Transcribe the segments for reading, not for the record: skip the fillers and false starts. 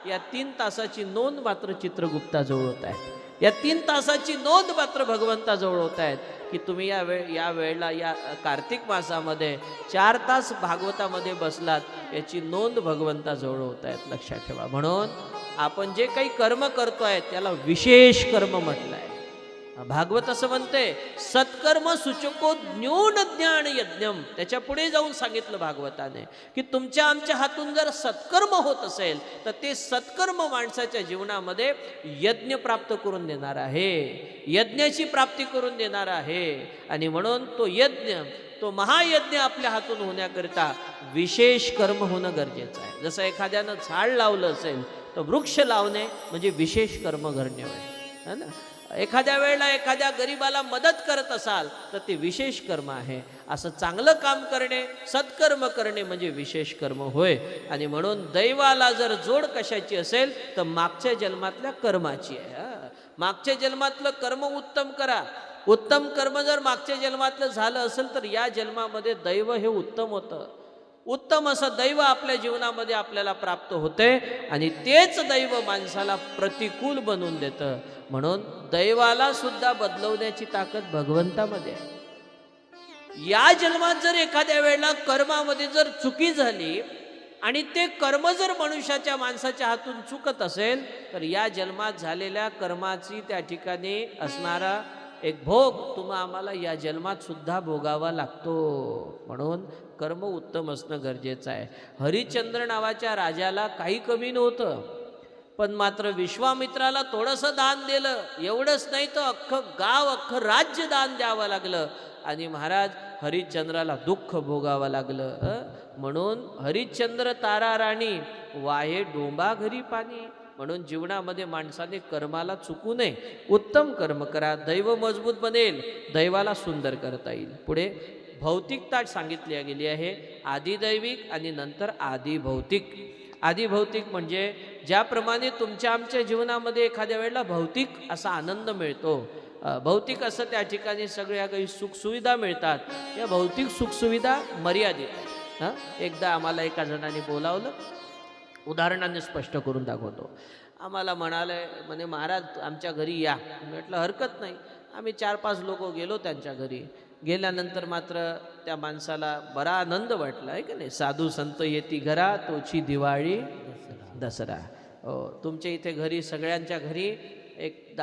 या 3 तासाची नोंद मात्र चित्रगुप्ताजवळ होत आहे. या 3 तासाची नोंद मात्र भगवंताजवळ होत आहेत की तुम्ही या वेळेला या कार्तिक मासामध्ये 4 तास भागवतामध्ये बसलात याची नोंद भगवंताजवळ होत आहेत. लक्षात ठेवा. म्हणून आपण जे काही कर्म करतोय त्याला विशेष कर्म म्हटलं आहे. भागवत असं म्हणते सत्कर्म सूचको न्यून ज्ञान यज्ञम. त्याच्या पुढे जाऊन सांगितलं भागवताने की तुमच्या आमच्या हातून जर सत्कर्म होत असेल तर ते सत्कर्म माणसाच्या जीवनामध्ये यज्ञ प्राप्त करून देणार आहे, यज्ञाची प्राप्ती करून देणार आहे. आणि म्हणून तो यज्ञ, तो महायज्ञ आपल्या हातून होण्याकरिता विशेष कर्म होणं गरजेचं आहे. जसं एखाद्यानं झाड लावलं असेल तर वृक्ष लावणे म्हणजे विशेष कर्म करणे आहे ना. एखाद्या वेळेला एखाद्या गरीबाला मदत करत असाल तर ते विशेष कर्म आहे. असं चांगलं काम करणे, सत्कर्म करणे म्हणजे विशेष कर्म होय. आणि म्हणून दैवाला जर जोड कशाची असेल तर मागच्या जन्मातल्या कर्माची आहे. मागच्या जन्मातलं कर्म उत्तम करा. उत्तम कर्म जर मागच्या जन्मातलं झालं असेल तर या जन्मामध्ये दैव हे उत्तम होतं. उत्तम असं दैव आपल्या जीवनामध्ये आपल्याला प्राप्त होते आणि तेच दैव माणसाला प्रतिकूल बनवून देतं. म्हणून दैवाला सुद्धा बदलवण्याची ताकद भगवंतामध्ये आहे. या जन्मात जर एखाद्या वेळेला कर्मामध्ये जर चुकी झाली आणि ते कर्म जर मनुष्याच्या माणसाच्या हातून चुकत असेल तर या जन्मात झालेल्या कर्माची त्या ठिकाणी असणारा एक भोग तुम्हा आम्हाला या जन्मात सुद्धा भोगावा लागतो. म्हणून कर्म उत्तम असणं गरजेचं आहे. हरिश्चंद्र नावाच्या राजाला काही कमी नव्हतं, पण मात्र विश्वामित्राला थोडंसं दान दिलं. एवढंच नाही तर अख्खं गाव, अख्खं राज्य दान द्यावं लागलं. आणि महाराज हरिश्चंद्राला दुःख भोगावं लागलं. म्हणून हरिश्चंद्र तारा राणी वाहे डोंबा घरी पाणी. म्हणून जीवनामध्ये माणसाने कर्माला चुकू नये. उत्तम कर्म करा, दैव मजबूत बनेल, दैवाला सुंदर करता येईल. पुढे भौतिकता सांगितली गेली आहे. आदिदैविक आणि नंतर आदिभौतिक. आदिभौतिक म्हणजे ज्याप्रमाणे तुमच्या आमच्या जीवनामध्ये एखाद्या वेळेला भौतिक असा आनंद मिळतो, भौतिक असं त्या ठिकाणी सगळ्या काही सुखसुविधा मिळतात. या भौतिक सुखसुविधा मर्यादित आहेत. एकदा आम्हाला एका जणाने बोलावलं, उदाहरणाने स्पष्ट करून दाखवतो. आम्हाला म्हणे महाराज आमच्या घरी या. म्हटलं हरकत नाही. आम्ही 4-5 लोक गेलो त्यांच्या घरी. गेल्यानंतर मात्र त्या माणसाला बरा आनंद वाटला आहे का नाही. साधू संत येती घरा तोची दिवाळी दसरा. तुमच्या इथे घरी सगळ्यांच्या घरी एक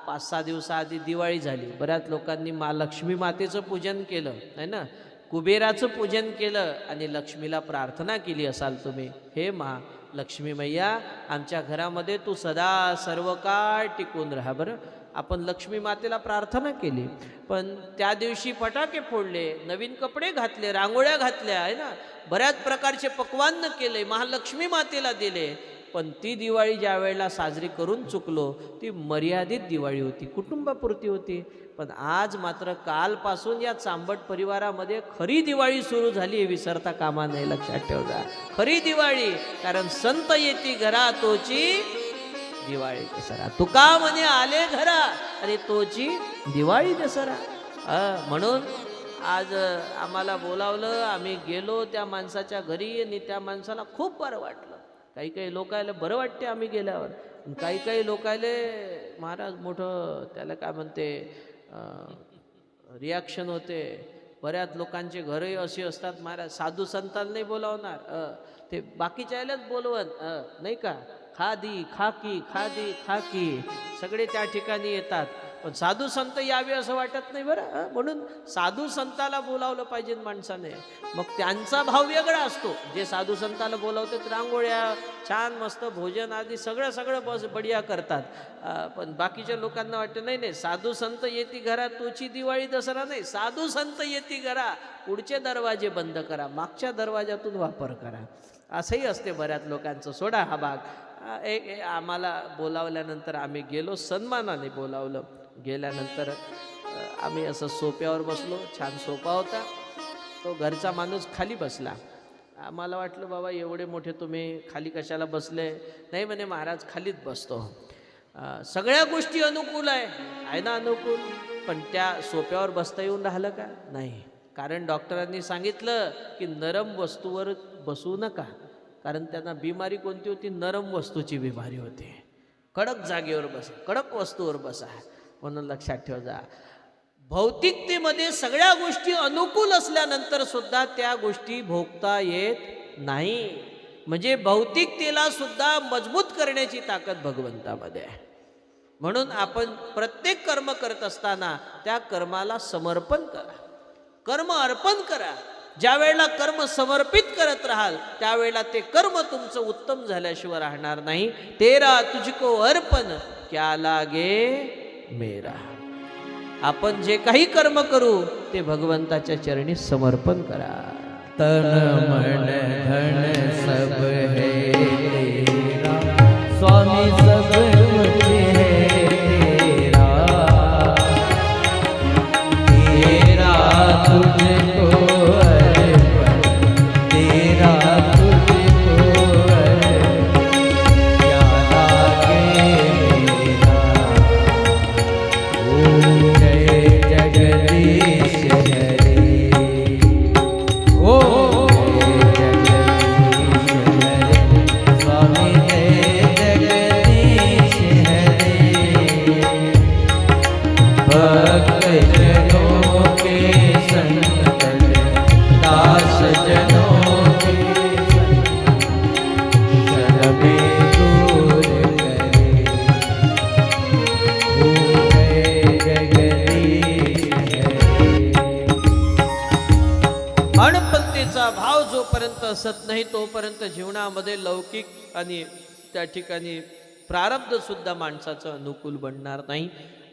5-6 दिवसाआधी दिवाळी झाली. बऱ्याच लोकांनी लक्ष्मी मातेचं पूजन केलं आहे ना, कुबेराचं पूजन केलं आणि लक्ष्मीला प्रार्थना केली असाल तुम्ही, हे लक्ष्मी मैया आमच्या घरामध्ये तू सदा सर्व काळ टिकून राहा. बरं, आपण लक्ष्मी मातेला प्रार्थना केली, पण त्या दिवशी फटाके फोडले, नवीन कपडे घातले, रांगोळ्या घातल्या आहे ना, बऱ्याच प्रकारचे पक्वान्न केले, महालक्ष्मी मातेला दिले. पण ती दिवाळी ज्या वेळेला साजरी करून चुकलो ती मर्यादित दिवाळी होती, कुटुंबापुरती होती. पण आज मात्र कालपासून या चांबट परिवारामध्ये खरी दिवाळी सुरू झाली हे विसरता कामा नाही. लक्षात ठेवता, खरी दिवाळी. कारण संत येती घरा तोची दिवाळी दसरा. तुका म्हणे आले घरा आणि तोची दिवाळी दसरा. म्हणून आज आम्हाला बोलावलं, आम्ही गेलो त्या माणसाच्या घरी आणि त्या माणसाला खूप बरं वाटलं. काही काही लोकायला बरं वाटते आम्ही गेल्यावर, काही काही लोकायले महाराज मोठं त्याला काय म्हणते रिॲक्शन होते. बऱ्याच लोकांचे घरही असे असतात महाराज, साधू संतांना नाही बोलावणार, ते बाकीच्या यालाच बोलवत नाही का, खादी खाकी खादी खाकी सगळे त्या ठिकाणी येतात. पण साधू संत यावे असं वाटत नाही बरं. म्हणून साधू संताला बोलावलं पाहिजे माणसाने. मग त्यांचा भाव वेगळा असतो. जे साधू संताला बोलावतात रांगोळ्या छान मस्त भोजन आदी सगळं बस बढिया करतात. पण बाकीच्या लोकांना वाटतं नाही नाही, साधू संत येती घरा तोची दिवाळी दसरा नाही. साधू संत येती घरा, पुढचे दरवाजे बंद करा, मागच्या दरवाजातून वापर करा. असंही असते बऱ्याच लोकांचं. सोडा हा भाग. आम्हाला बोलावल्यानंतर आम्ही गेलो, सन्मानाने बोलावलं. गेल्यानंतर आम्ही असं सोप्यावर बसलो, छान सोपा होता. तो घरचा माणूस खाली बसला. आम्हाला वाटलं बाबा एवढे मोठे तुम्ही खाली कशाला बसले. नाही म्हणे महाराज खालीच बसतो. सगळ्या गोष्टी अनुकूल आहे ना, अनुकूल. पण त्या सोप्यावर बसता येऊन राहिलं का? नाही. कारण डॉक्टरांनी सांगितलं की नरम वस्तूवर बसू नका. कारण त्यांना बिमारी कोणती होती? नरम वस्तूची बिमारी होती. कडक जागेवर बसा, कडक वस्तूवर बसा. म्हणून लक्षात ठेवा जा, भौतिकतेमध्ये सगळ्या गोष्टी अनुकूल असल्यानंतर सुद्धा त्या गोष्टी भोगता येत नाही. म्हणजे भौतिकतेला सुद्धा मजबूत करण्याची ताकद भगवंतामध्ये आहे. म्हणून आपण प्रत्येक कर्म करत असताना त्या कर्माला समर्पण करा, कर्म अर्पण करा. ज्या वेळेला कर्म समर्पित करत राहाल त्यावेळेला ते कर्म तुमचं उत्तम झाल्याशिवाय राहणार नाही. तेरा तुझको अर्पण क्या लागे मेरा. आपण जे काही कर्म करू ते भगवंताच्या चरणी समर्पण करा. तन मन धन सब है तेरा, स्वामी सब कुछ है तेरा, तेरा तुझको अर्पण, तेरा तुझको अर्पण, क्या लागे मेरा. ओम जय जगदीश हरे, ओम जय जगदीश हरे, स्वामी जय जगदीश हरे. भक्त जनों के संकट, दास जनों के क्षण में दूर करे. ओम जय जगदीश हरे. अणपत्तेचा भाव जोपर्यंत असत नाही तोपर्यंत जीवनामध्ये लौकिक आणि त्या ठिकाणी प्रारब्ध सुद्धा माणसाचं अनुकूल बनणार नाही.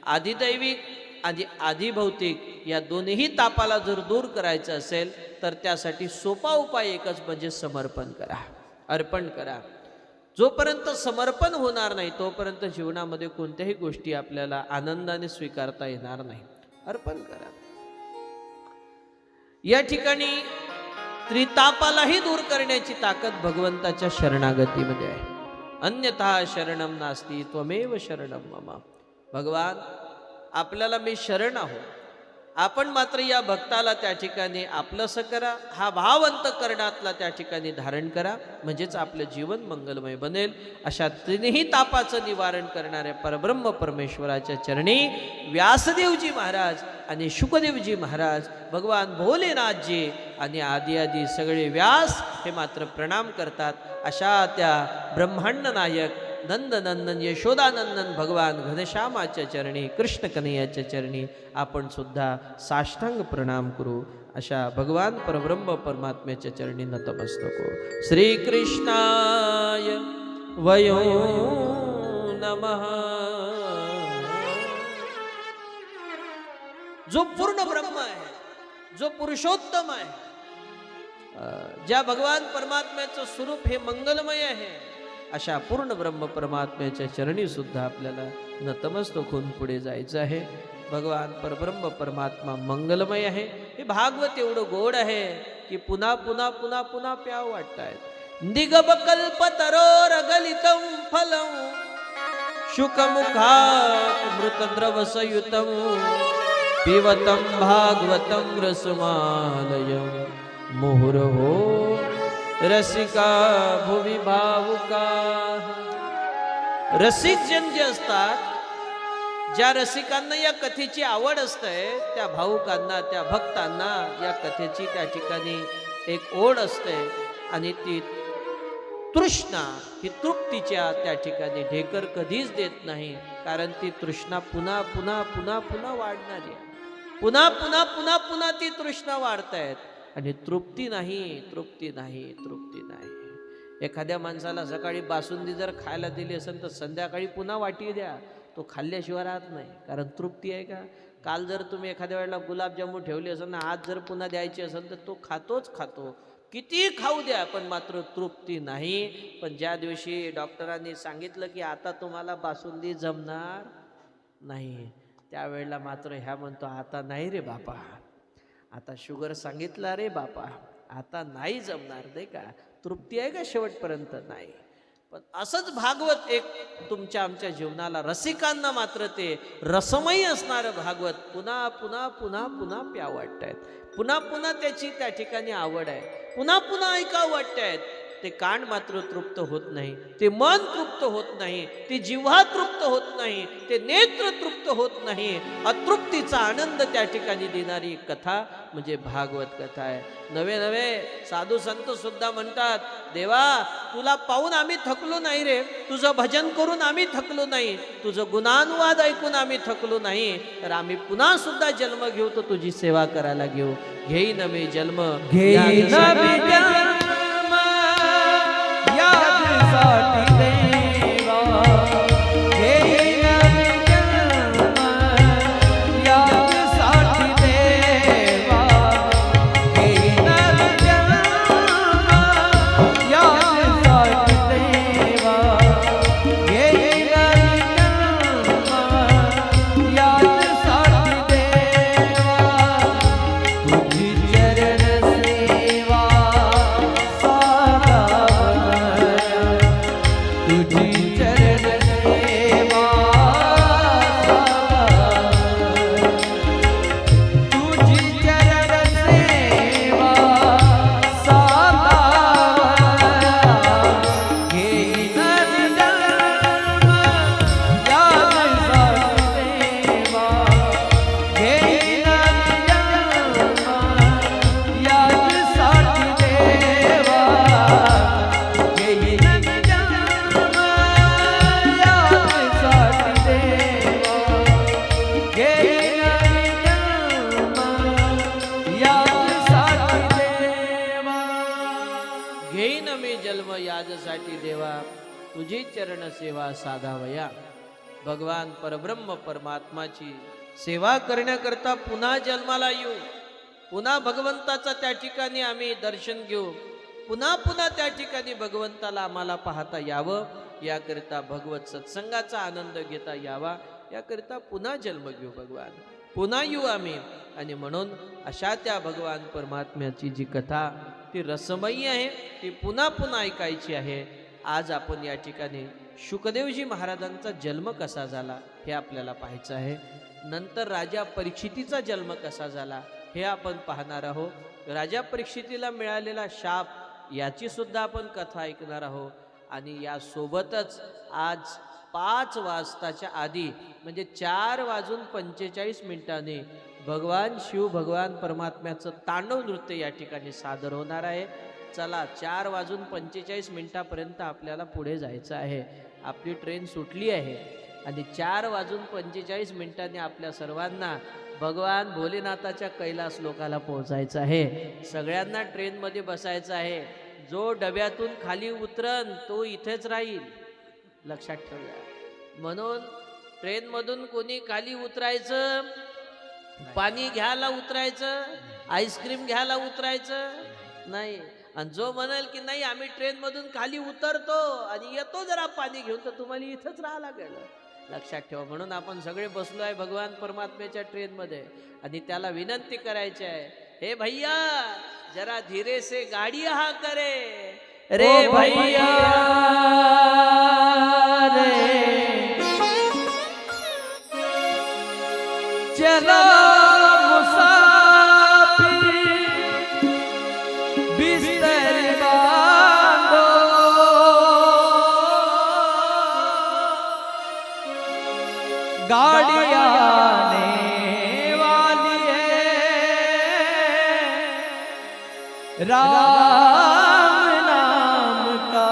आधिदैविक आणि आधिभौतिक या दोन्ही तापाला जर दूर करायचं असेल तर त्यासाठी सोपा उपाय एकच म्हणजे समर्पण करा, अर्पण करा. जोपर्यंत समर्पण होणार नाही तोपर्यंत जीवनामध्ये कोणत्याही गोष्टी आपल्याला आनंदाने स्वीकारता येणार नाही. अर्पण करा. या ठिकाणी त्रितापालाही दूर करण्याची ताकद भगवंताच्या शरणागतीमध्ये आहे. अन्यथा शरणम नास्ती त्वमेव शरणम मम. भगवान आपल्याला मी शरण आहो, आपण मात्र या भक्ताला त्या ठिकाणी आपलंसं करा, हा भाव अंतःकरणातला त्या ठिकाणी धारण करा, म्हणजेच आपलं जीवन मंगलमय बनेल. अशा तिन्ही तापाचं निवारण करणाऱ्या परब्रह्म परमेश्वराच्या चरणी व्यासदेवजी महाराज आणि शुकदेवजी महाराज, भगवान भोलेनाथजी आणि आदी आदी सगळे व्यास हे मात्र प्रणाम करतात. अशा त्या ब्रह्मांड नायक नंदनंदन यशोदानंदन भगवान घनश्यामाच्या चरणी, कृष्ण कन्हैयाच्या चरणी आपण सुद्धा साष्टांग प्रणाम करू. अशा भगवान परब्रह्म परमात्म्याच्या चरणी नतमस्तक हो. श्रीकृष्णाय वयो नमः. जो पूर्ण ब्रह्म आहे, जो पुरुषोत्तम आहे, ज्या भगवान परमात्म्याचं स्वरूप हे मंगलमय आहे, अशा पूर्ण ब्रह्म परमात्म्याच्या चरणी सुद्धा आपल्याला नतमस्तक होऊन पुढे जायचं आहे. भगवान परब्रह्म परमात्मा मंगलमय आहे. हे भागवत एवढं गोड आहे की पुन्हा पुन्हा पुन्हा पुन्हा प्याव वाटतायत. दिगबकल्पतरोरगलितं फलं शुकमुखात् मृतद्रवसयुतं पिबतं भागवतं रसमालयं मुहुर्हो रसिका भुवि भावुका. रसिक जन जे असतात, ज्या रसिकांना या कथेची आवड असते, त्या भावुकांना, त्या भक्तांना या कथेची त्या ठिकाणी एक ओढ असते आणि ती तृष्णा ही तृप्तीच्या त्या ठिकाणी ढेकर कधीच देत नाही. कारण ती तृष्णा पुन्हा पुन्हा पुन्हा पुन्हा वाढणारी आहे. पुन्हा पुन्हा पुन्हा पुन्हा ती तृष्णा वाढतायत आणि तृप्ती नाही, तृप्ती नाही, तृप्ती नाही. एखाद्या माणसाला सकाळी बासुंदी जर खायला दिली असेल तर संध्याकाळी पुन्हा वाटी द्या, तो खाल्ल्याशिवाय राहत नाही. कारण तृप्ती आहे का? काल जर तुम्ही एखाद्या वेळेला गुलाबजामुन ठेवली असेल ना, आज जर पुन्हा द्यायची असेल तर तो खातोच खातो. किती खाऊ द्या पण मात्र तृप्ती नाही. पण ज्या दिवशी डॉक्टरांनी सांगितलं की आता तुम्हाला बासुंदी जमणार नाही, त्यावेळेला मात्र ह्या म्हणतो आता नाही रे बापा, आता शुगर सांगितलं रे बापा, आता नाही जमणार. नाही का? तृप्ती आहे का शेवटपर्यंत? नाही. पण असंच भागवत एक तुमच्या आमच्या जीवनाला, रसिकांना मात्र ते रसमयी असणारं भागवत पुन्हा पुन्हा पुन्हा पुन्हा प्यावं वाटतायत. पुन्हा पुन्हा त्याची त्या ठिकाणी आवड आहे, पुन्हा पुन्हा ऐकावं वाटतायत. ते कान मात्र तृप्त होत नाही, ते मन तृप्त होत नाही, ती जिव्हा तृप्त होत नाही, ते नेत्र तृप्त होत नाही. अतृप्तीचा आनंद त्या ठिकाणी देणारी कथा म्हणजे भागवत कथा आहे. नवे नवे साधू संत सुद्धा म्हणतात, देवा तुला पाहून आम्ही थकलो नाही रे, तुझं भजन करून आम्ही थकलो नाही, तुझं गुणानुवाद ऐकून आम्ही थकलो नाही, तर आम्ही पुन्हा सुद्धा जन्म घेऊ, तर तुझी सेवा करायला घेऊ. घेईन मी जन्म घेईन मी जन्म यासाठी देवा, घेईन मी जन्म यासाठी देवा, घेईन मी जन्म यासाठी देवा, घेईन मी जन्म यासाठी देवा. तुझी चरण सेवा साधावया, तुझी चरण सेवा साधावया, तुझी चरण सेवा साधावया. घेईन मी जन्म यासाठी देवा, घेईन मी जन्म यासाठी देवा, घेईन मी जन्म यासाठी देवा, घेईन मी जन्म यासाठी देवा. घेईन मी जन्म याजसाठी देवा, तुझी चरण सेवा साधावया. भगवान परब्रह्म परमात्माची सेवा करण्याकरता पुन्हा जन्माला येऊ, पुन्हा भगवंताचा त्या ठिकाणी आम्ही दर्शन घेऊ, पुन्हा पुन्हा त्या ठिकाणी भगवंताला आम्हाला पाहता यावं, याकरिता भगवत सत्संगाचा आनंद घेता यावा, याकरिता पुन्हा जन्म घेऊ भगवान, पुन्हा येऊ आम्ही. आणि म्हणून अशा त्या भगवान परमात्म्याची जी कथा ती रसमयी आहे, ती पुन्हा पुन्हा ऐकायची आहे. आज आपण या ठिकाणी शुकदेवजी महाराजांचा जन्म कसा झाला हे आपल्याला पाहायचं आहे. नंतर राजा परीक्षितीचा जन्म कसा झाला हे आपण पाहणार आहोत. राजा परीक्षितीला मिळालेला शाप याची सुद्धा आपण कथा ऐकणार आहोत. आणि यासोबतच आज 5 वाजताच्या आधी म्हणजे 4:45 भगवान शिव भगवान परमात्म्याचं तांडव नृत्य या ठिकाणी सादर होणार आहे. चला 4:45 आपल्याला पुढे जायचं आहे. आपली ट्रेन सुटली आहे आणि 4:45 आपल्या सर्वांना भगवान भोलेनाथाच्या कैलास लोकाला पोहोचायचं आहे. सगळ्यांना ट्रेनमध्ये बसायचं आहे. जो डब्यातून खाली उतरन तो इथेच राहील, लक्षात ठेवूया. म्हणून ट्रेनमधून कोणी खाली उतरायचं, पाणी घ्यायला उतरायचं, आईस्क्रीम घ्यायला उतरायचं नाही. आणि जो म्हणाल की नाही आम्ही ट्रेनमधून खाली उतरतो आणि येतो जरा पाणी घेऊन, तर तुम्हाला इथंच राहा लागेल, लक्षात ठेवा. म्हणून आपण सगळे बसलो आहे भगवान परमात्म्याच्या ट्रेनमध्ये आणि त्याला विनंती करायची आहे, हे भैया जरा धीरे से गाड़ी हा करे रे भैया रे, चलो मुसाफिर बिस्तर बांधो, गाड़ी आने वाली है, राम नाम का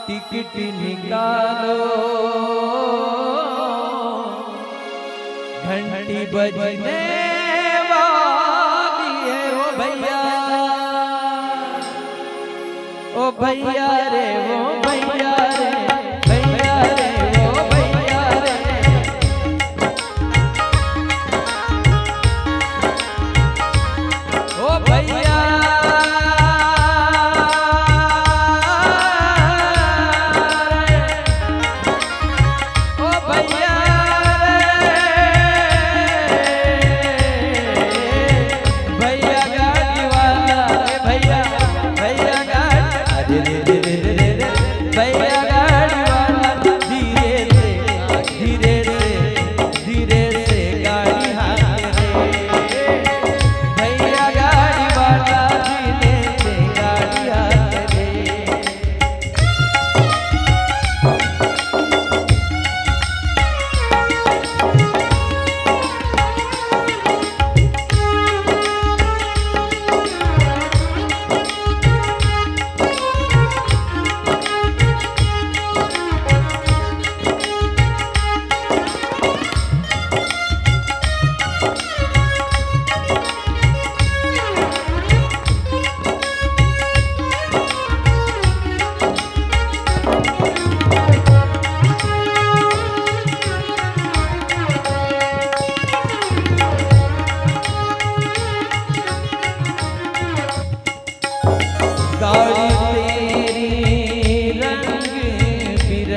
टिकट निकालो, घंटी बजने वाली है। ओ भैया, ओ भैया रे, ओ भैया रे, भैया रे, ओ भैया रे, ओ भैया रे, ओ भैया रे, भैया गाड़ी वाला रे, भैया भैया गाड़ी, अरे रे रे रे रे रे,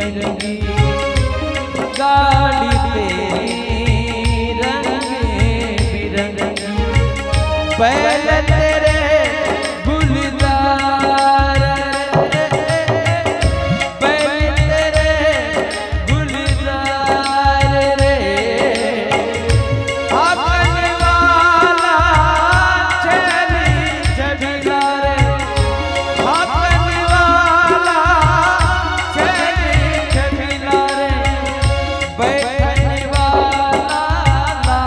बिरंगी गाड़ी तेरी रंगे बिरंगी पहले तेरे गुलजार पहले तेरे गुलजार रे आकल वाला छली छबिला रे आकल वाला छली छबिला रे बैठने वाला ला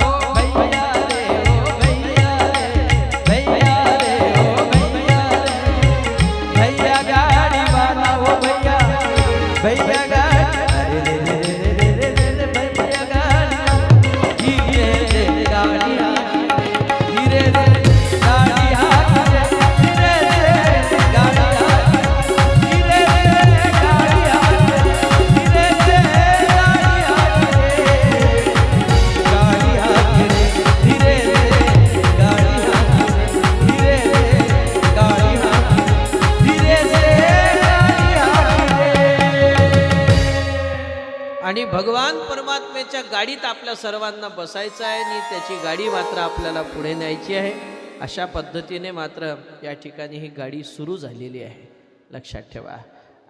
ओ भैया रे ओ भैया रे भैया रे ओ भैया रे भैया गाड़ी वाला ओ भैया भैया गाड़ी रे रे रे रे रे भैया गाड़ी धीरे रे गाड़ी धीरे रे गाड़ी धीरे रे गाड़ी धीरे रे गाड़ी धीरे रे गाड़ी धीरे रे गाड़ी धीरे रे गाड़ी धीरे आणि भगवान परमात्म्याच्या गाडीत आपल्या सर्वांना बसायचं आहे आणि त्याची गाडी मात्र आपल्याला पुढे न्यायची आहे. अशा पद्धतीने मात्र या ठिकाणी ही गाडी सुरू झालेली आहे, लक्षात ठेवा.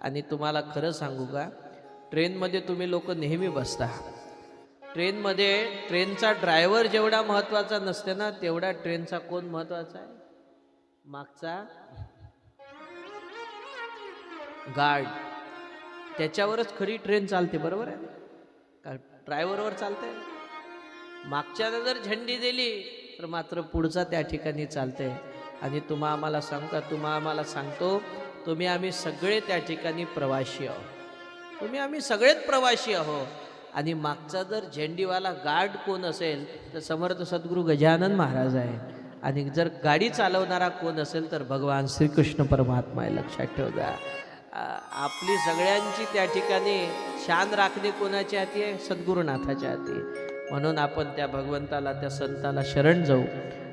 आणि तुम्हाला खरं सांगू का, ट्रेनमध्ये तुम्ही लोक नेहमी बसता. ट्रेनमध्ये ट्रेनचा ड्रायव्हर जेवढा महत्त्वाचा नसते ना, तेवढा ट्रेनचा कोण महत्त्वाचा आहे? मागचा गार्ड. त्याच्यावरच खरी ट्रेन चालते, बरोबर आहे का? ड्रायव्हरवर चालते. मागच्यानं जर झंडी दिली तर मात्र पुढचा त्या ठिकाणी चालते. आणि तुम्हा आम्हाला सांगतो, तुम्ही आम्ही सगळे त्या ठिकाणी प्रवासी आहोत. आम्ही सगळेच प्रवासी आहोत. आणि मागचा जर झेंडीवाला गार्ड कोण असेल तर समर्थ सद्गुरू गजानन महाराज आहे. आणि जर गाडी चालवणारा कोण असेल तर भगवान श्रीकृष्ण परमात्मा आहे, लक्षात ठेवा. आपली सगळ्यांची त्या ठिकाणी शान राखणे कोणाच्या हाती आहे? सद्गुरुनाथाच्या हाती. म्हणून आपण त्या भगवंताला, त्या संताला शरण जाऊ.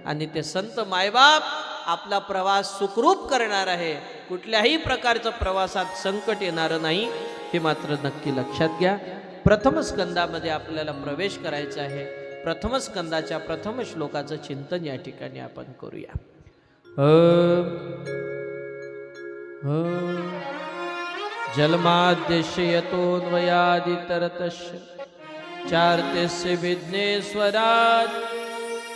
आणि ते संत मायबाप आपला प्रवास सुखरूप करणार आहे. कुठल्याही प्रकारचं प्रवासात संकट येणार नाही, हे मात्र नक्की लक्षात घ्या. प्रथम स्कंदामध्ये आपल्याला प्रवेश करायचा आहे. प्रथम स्कंदाच्या प्रथम श्लोकाचं चिंतन या ठिकाणी आपण करूया. जन्माद्यस्य यतोऽन्वयादितरतस्य चार्त्यस्य विघ्नेश्वरात्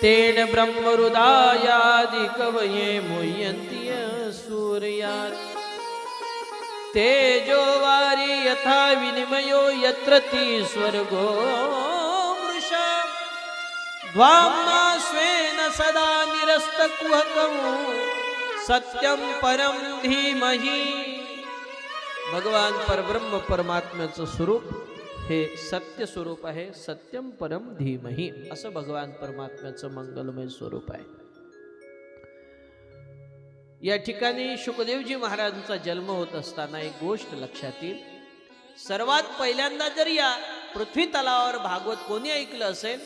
तेन ब्रह्महृदायादि कवये मुह्यन्ति सूर्यात् तेजो वारि यथा विनिमयो यत्र स्वर्गो मृषा ध्वाम्ना स्वेन सदा निरस्तकुहकं सत्यं परं धीमहि. भगवान परब्रह्म परमात्म्याचं स्वरूप हे सत्य स्वरूप आहे. सत्यम परम धीमहि असं भगवान परमात्म्याचं मंगलमय स्वरूप आहे. या ठिकाणी शुकदेवजी महाराजांचा जन्म होत असताना एक गोष्ट लक्षात येईल. सर्वात पहिल्यांदा जर या पृथ्वी तलावावर भागवत कोणी ऐकलं असेल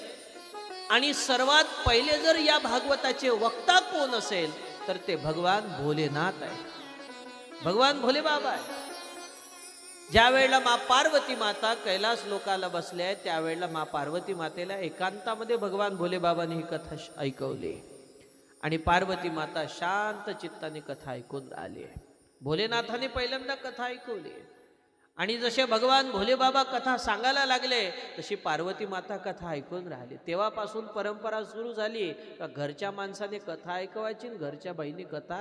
आणि सर्वात पहिले जर या भागवताचे वक्ता कोण असेल तर ते भगवान भोलेनाथ आहे, भगवान भोले बाबा आहे. ज्या वेळेला मा पार्वती माता कैलास लोकाला बसले आहेत त्यावेळेला मा पार्वती मातेला एकांतामध्ये भगवान भोले बाबांनी ही कथा ऐकवली आणि पार्वती माता शांत चित्ताने कथा ऐकून आली. भोलेनाथाने पहिल्यांदा कथा ऐकवली आणि जसे भगवान भोले बाबा कथा सांगायला लागले तशी पार्वती माता कथा ऐकून राहिली. तेव्हापासून परंपरा सुरू झाली का घरच्या माणसाने कथा ऐकवायची आणि घरच्या बाईने कथा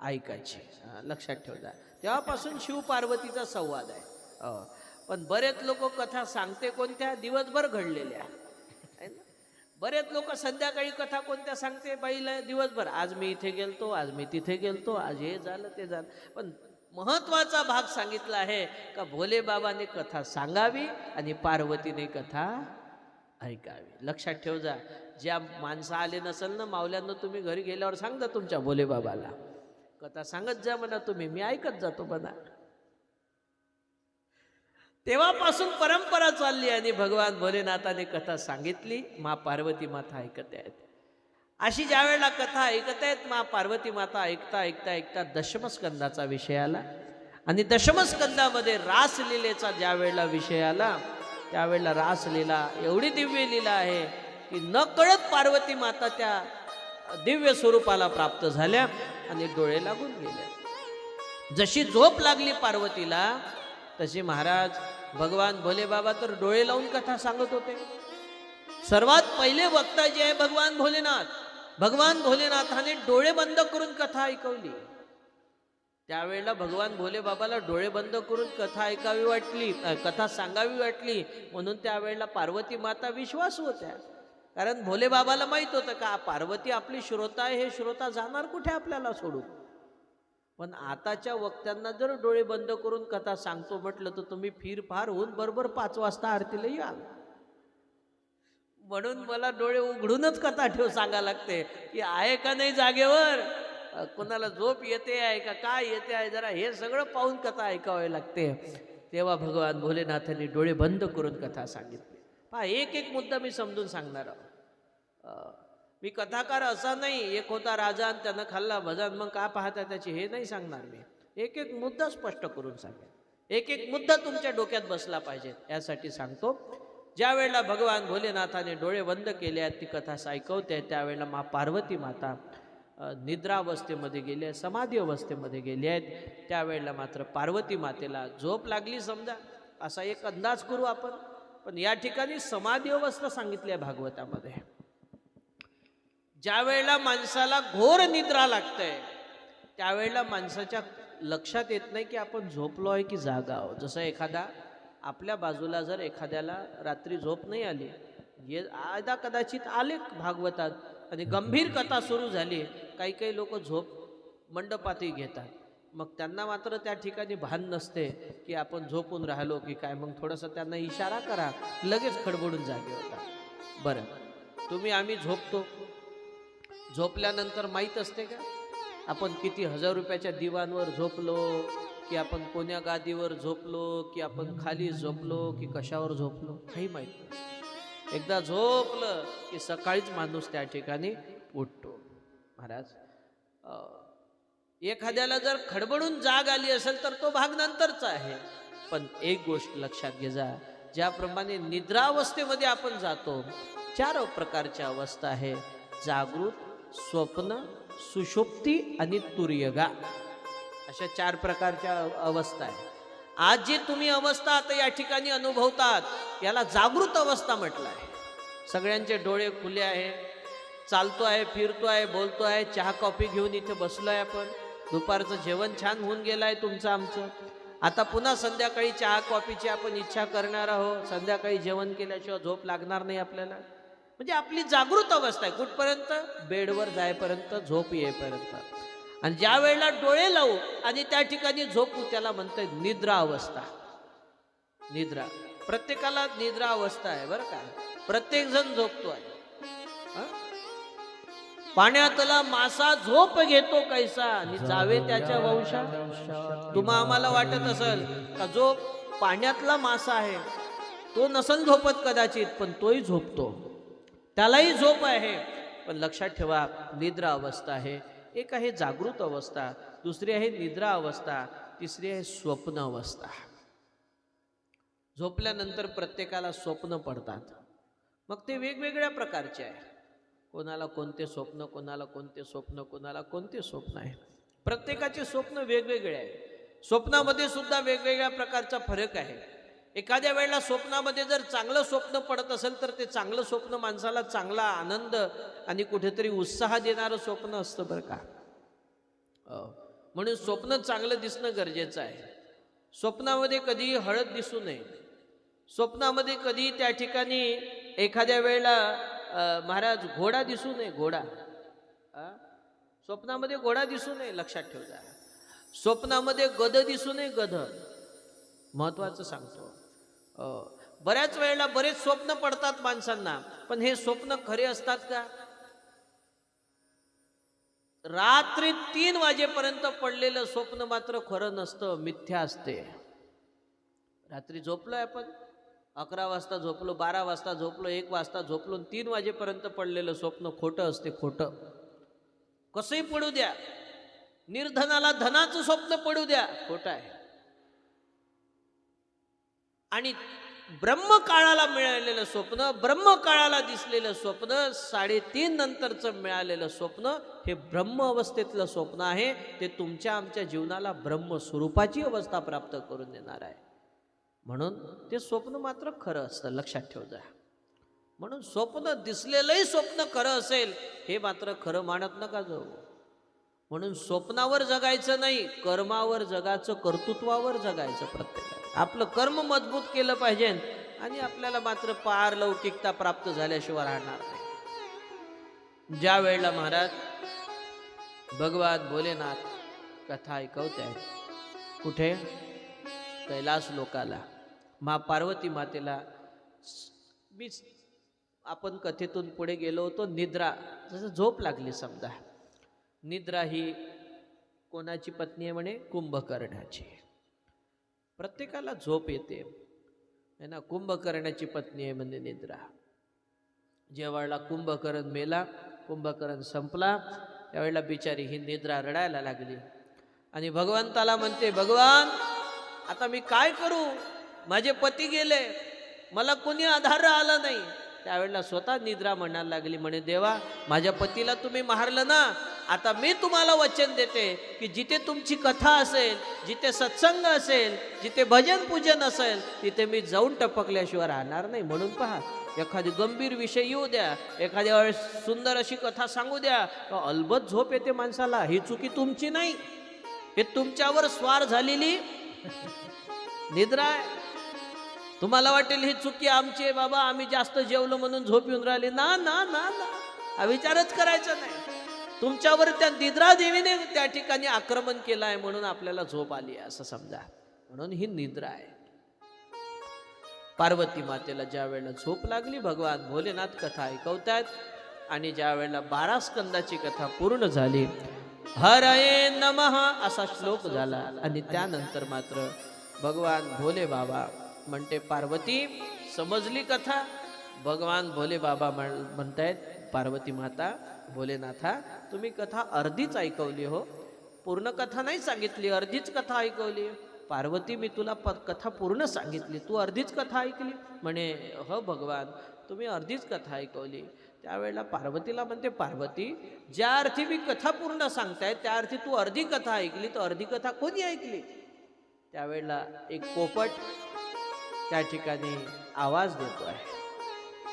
ऐकायची. लक्षात ठेवा, तेव्हापासून शिव पार्वतीचा संवाद आहे. पण बरेच लोक कथा सांगते कोणत्या दिवसभर घडलेल्या. बरेच लोक संध्याकाळी कथा कोणत्या सांगते बाईला दिवसभर, आज मी इथे गेलतो, आज मी तिथे गेलतो, आज हे झालं ते झालं. पण महत्वाचा भाग सांगितला आहे का भोले बाबाने कथा सांगावी आणि पार्वतीने कथा ऐकावी. लक्षात ठेव जा, ज्या माणसं आले नसेल ना मावल्यांना तुम्ही घरी गेल्यावर सांगता तुमच्या भोले बाबाला कथा सांगत जा म्हणा तुम्ही, मी ऐकत जातो म्हणा. तेव्हापासून परंपरा चालली आणि भगवान भोलेनाथाने कथा सांगितली, मा पार्वती माता ऐकत आहेत. अशी ज्या वेळेला कथा ऐकत आहेत मा पार्वती माता ऐकता ऐकता ऐकता दशमस्कंदाचा विषय आला आणि दशमस्कंदामध्ये रासलीलेचा ज्या वेळेला विषय आला त्यावेळेला रासलीला एवढी दिव्य लीला आहे की न कळत पार्वती माता त्या दिव्य स्वरूपाला प्राप्त झाल्या आणि डोळे लागून गेले. जशी झोप लागली पार्वतीला तशी महाराज भगवान भोले बाबा तर डोळे लावून कथा सांगत होते. सर्वात पहिले वक्ता जे आहे भगवान भोलेनाथ, भगवान भोलेनाथाने डोळे बंद करून कथा ऐकवली. त्यावेळेला भगवान भोले बाबाला डोळे बंद करून कथा ऐकावी वाटली, कथा सांगावी वाटली, म्हणून त्यावेळेला पार्वती माता विश्वास होत्या. कारण भोले बाबाला माहित होतं का पार्वती आपली श्रोता आहे, हे श्रोता जाणार कुठे आपल्याला सोडून. पण आताच्या वक्त्यांना जर डोळे बंद करून कथा सांगतो म्हटलं तर तुम्ही फिरफार होऊन बरोबर 5 वाजता आरतीला याल. म्हणून मला डोळे उघडूनच कथा सांगा लागते की आहे का नाही जागेवर, कोणाला झोप येते आहे का काय येते आहे, जरा हे सगळं पाहून कथा ऐकावी लागते. तेव्हा भगवान भोलेनाथांनी डोळे बंद करून कथा सांगितली. पहा, एक एक मुद्दा मी समजून सांगणार आहोत. मी कथाकार असा नाही एक होता राजा आणि त्यानं खाल्ला भजन मग का पाहता त्याची, हे नाही सांगणार मी. एक एक मुद्दा स्पष्ट करून सांगेन, एक एक मुद्दा तुमच्या डोक्यात बसला पाहिजे यासाठी सांगतो. ज्या वेळेला भगवान भोलेनाथाने डोळे बंद केले आहेत, ती कथा ऐकवते, त्यावेळेला पार्वती माता निद्रावस्थेमध्ये गेली आहे, समाधी अवस्थेमध्ये गेली आहेत. त्यावेळेला मात्र पार्वती मातेला झोप लागली समजा, असा एक अंदाज करू आपण. पण या ठिकाणी समाधी अवस्था सांगितली आहे भागवतामध्ये. ज्या वेळेला माणसाला घोर निद्रा लागते त्यावेळेला माणसाच्या लक्षात येत नाही की आपण झोपलो आहे की जागा आहोत. जसं एखादा आपल्या बाजूला जर एखाद्याला रात्री झोप नाही आली, आयदा कदाचित आले भागवतात आणि गंभीर कथा सुरू झाली, काही काही लोक झोप मंडपातही घेतात, मग त्यांना मात्र त्या ठिकाणी भान नसते की आपण झोपून राहिलो की काय. मग थोडंसं त्यांना इशारा करा, लगेच खडबडून जागे होतात. बरं, तुम्ही आम्ही झोपतो, झोपल्यानंतर माहीत असते का आपण किती 1000 रुपयाच्या दिवाणवर झोपलो, की आपण कोण्या गादीवर झोपलो, की आपण खाली झोपलो, की कशावर झोपलो, काही माहीत नाही. एकदा झोपलं की सकाळीच माणूस त्या ठिकाणी उठतो. महाराज, एखाद्याला जर खडबडून जाग आली असेल तर तो भाग नंतरचा आहे. पण एक गोष्ट लक्षात घे जा, ज्याप्रमाणे निद्रावस्थेमध्ये आपण जातो 4 प्रकारच्या अवस्था आहे: जागृत, स्वप्न, सुषुप्ती आणि तुर्यगा. अशा 4 प्रकारच्या अवस्था आहे. आज जी तुम्ही अवस्था आता या ठिकाणी अनुभवतात याला जागृत अवस्था म्हटलं आहे. सगळ्यांचे डोळे खुले आहे, चालतो आहे, फिरतो आहे, बोलतो आहे, चहा कॉफी घेऊन इथे बसलो आहे आपण. दुपारचं जेवण छान होऊन गेलं आहे तुमचं आमचं. आता पुन्हा संध्याकाळी चहा कॉफीची आपण इच्छा करणार आहोत. संध्याकाळी जेवण केल्याशिवाय झोप लागणार नाही आपल्याला. म्हणजे आपली जागृत अवस्था आहे कुठपर्यंत, बेडवर जायपर्यंत, झोप येईपर्यंत. आणि ज्या वेळेला डोळे लावू आणि त्या ठिकाणी झोपू त्याला म्हणतात निद्रा अवस्था. निद्रा, प्रत्येकाला निद्रा अवस्था आहे बरं का. प्रत्येक जण झोपतो आहे. पाण्यातला मासा झोप घेतो कैसा आणि जावे त्याच्या वंशा. तुम्हा आम्हाला वाटत असेल का जो पाण्यातला मासा आहे तो नसल झोपत कदाचित, पण तोही झोपतो, त्यालाही झोप आहे. पण लक्षात ठेवा, निद्रा अवस्था आहे. एक आहे जागृत अवस्था, दुसरी आहे निद्रा अवस्था, तिसरी आहे स्वप्न अवस्था. झोपल्यानंतर प्रत्येकाला स्वप्न पडतात. मग ते वेगवेगळ्या प्रकारचे आहे. कोणाला कोणते स्वप्न, कोणाला कोणते स्वप्न, कोणाला कोणते स्वप्न आहे. प्रत्येकाचे स्वप्न वेगवेगळे आहे. स्वप्नामध्ये सुद्धा वेगवेगळ्या प्रकारचा फरक आहे. एखाद्या वेळेला स्वप्नामध्ये जर चांगलं स्वप्न पडत असेल तर ते चांगलं स्वप्न माणसाला चांगला आनंद आणि कुठेतरी उत्साह देणारं स्वप्न असतं बरं का. म्हणून स्वप्न चांगलं दिसणं गरजेचं आहे. स्वप्नामध्ये कधी हळद दिसू नये. स्वप्नामध्ये कधी त्या ठिकाणी एखाद्या वेळेला महाराज घोडा दिसू नये. घोडा स्वप्नामध्ये घोडा दिसू नये, लक्षात ठेवा. स्वप्नामध्ये गध दिसू नये. गध महत्वाचं सांगतो. बऱ्याच वेळेला बरेच स्वप्न पडतात माणसांना, पण हे स्वप्न खरे असतात का? रात्री 3 वाजेपर्यंत पडलेलं स्वप्न मात्र खरं नसतं, मिथ्या असते. रात्री झोपलोय आपण, 11 वाजता झोपलो, 12 वाजता झोपलो, 1 वाजता झोपलो, 3 वाजेपर्यंत पडलेलं स्वप्न खोटं असते. खोटं कसंही पडू द्या, निर्धनाला धनाचं स्वप्न पडू द्या, खोटं आहे. आणि ब्रह्मकाळाला मिळालेलं स्वप्न, ब्रह्मकाळाला दिसलेलं स्वप्न, 3:30 नंतरचं मिळालेलं स्वप्न हे ब्रह्म अवस्थेतलं स्वप्न आहे. ते तुमच्या आमच्या जीवनाला ब्रह्म स्वरूपाची अवस्था प्राप्त करून देणार आहे. म्हणून ते स्वप्न मात्र खरं असतं, लक्षात ठेव जा. म्हणून स्वप्न दिसलेलंही स्वप्न खरं असेल हे मात्र खरं मानत नका जाऊ. म्हणून स्वप्नावर जगायचं नाही, कर्मावर जगायचं, कर्तृत्वावर जगायचं. प्रत्येकाला आपलं कर्म मजबूत केलं पाहिजे आणि आपल्याला मात्र पारलौकिकता प्राप्त झाल्याशिवाय राहणार नाही. ज्या वेळेला महाराज भगवान भोलेनाथ कथा ऐकवत आहेत कुठे, कैलास लोकाला, पार्वती मातेला. मी आपण कथेतून पुढे गेलो होतो, निद्रा, जसं झोप लागली समजा. निद्रा ही कोणाची पत्नी आहे म्हणे, कुंभकर्णाची. प्रत्येकाला झोप येते है ना, कुंभकर्णाची पत्नी आहे म्हणजे निद्रा. जेव्हा कुंभकर्ण मेला, कुंभकर्ण संपला, त्यावेळेला बिचारी ही निद्रा रडायला लागली आणि भगवंताला म्हणते, भगवान आता मी काय करू, माझे पती गेले, मला कोणी आधार आला नाही. त्यावेळेला स्वतः निद्रा म्हणायला लागली, म्हणे देवा माझ्या पतीला तुम्ही मारलं ना, आता मी तुम्हाला वचन देते की जिथे तुमची कथा असेल, जिथे सत्संग असेल, जिथे भजन पूजन असेल, तिथे मी जाऊन टपकल्याशिवाय राहणार नाही. म्हणून पहा, एखादी गंभीर विषय येऊ द्या, एखाद्या वेळेस सुंदर अशी कथा सांगू द्या, अलबत झोप येते माणसाला. ही चुकी तुमची नाही, हे तुमच्यावर स्वार झालेली निद्रा आहे. तुम्हाला वाटेल ही चुकी आमची आहे बाबा, आम्ही जास्त जेवलो म्हणून झोप येऊन राहिली. ना ना ना ना, हा विचारच करायचा नाही. तुमच्यावर त्या निद्रा देवीने त्या ठिकाणी आक्रमण केलं आहे म्हणून आपल्याला झोप आली असं समजा. म्हणून ही निद्रा आहे. पार्वती मातेला ज्या वेळेला झोप लागली, भगवान भोलेनाथ कथा ऐकवतात आणि ज्या वेळेला 12 स्कंदाची कथा पूर्ण झाली, हरये नमः असा श्लोक झाला आणि त्यानंतर मात्र भगवान भोले बाबा म्हणते, पार्वती समजली कथा. भगवान भोले बाबा म्हणतायत, पार्वती माता भोलेनाथा तुम्ही कथा अर्धीच ऐकवली हो, पूर्ण कथा नाही सांगितली, अर्धीच कथा ऐकवली. पार्वती मी तुला कथा पूर्ण सांगितली, तू अर्धीच कथा ऐकली. म्हणे हो भगवान तुम्ही अर्धीच कथा ऐकवली. त्यावेळेला पार्वतीला म्हणते, पार्वती ज्या अर्थी मी कथा पूर्ण सांगताय त्या अर्थी तू अर्धी कथा ऐकली, तर अर्धी कथा कोणी ऐकली. त्यावेळेला एक पोपट त्या ठिकाणी आवाज देतो आहे.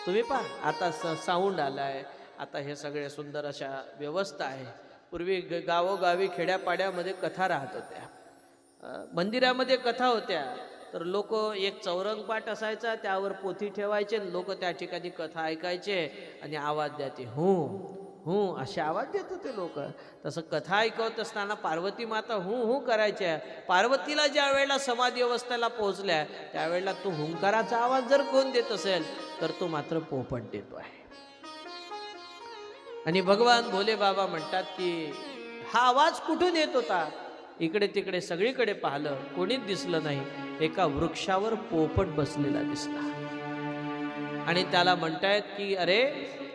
तुम्ही पहा आता साऊंड आलाय, आता हे सगळे सुंदर अशा व्यवस्था आहे. पूर्वी गावोगावी खेड्यापाड्यामध्ये कथा राहत होत्या, मंदिरामध्ये कथा होत्या, तर लोक एक चौरंग पाठ असायचा, त्यावर पोथी ठेवायचे, लोक त्या ठिकाणी कथा ऐकायचे आणि आवाज द्यायचे, हू हू असे आवाज देत होते लोक. तसं कथा ऐकवत असताना पार्वती माता हू हू करायच्या. पार्वतीला ज्या वेळेला समाधी अवस्थेला पोहोचल्या त्यावेळेला तो हुंकाराचा आवाज जर कोण देत असेल तर तो मात्र पोपट देतो आहे. आणि भगवान भोले बाबा म्हणतात की हा आवाज कुठून येत होता. इकडे तिकडे सगळीकडे पाहिलं, कोणीच दिसलं नाही. एका वृक्षावर पोपट बसलेला दिसला आणि त्याला म्हणतायत की अरे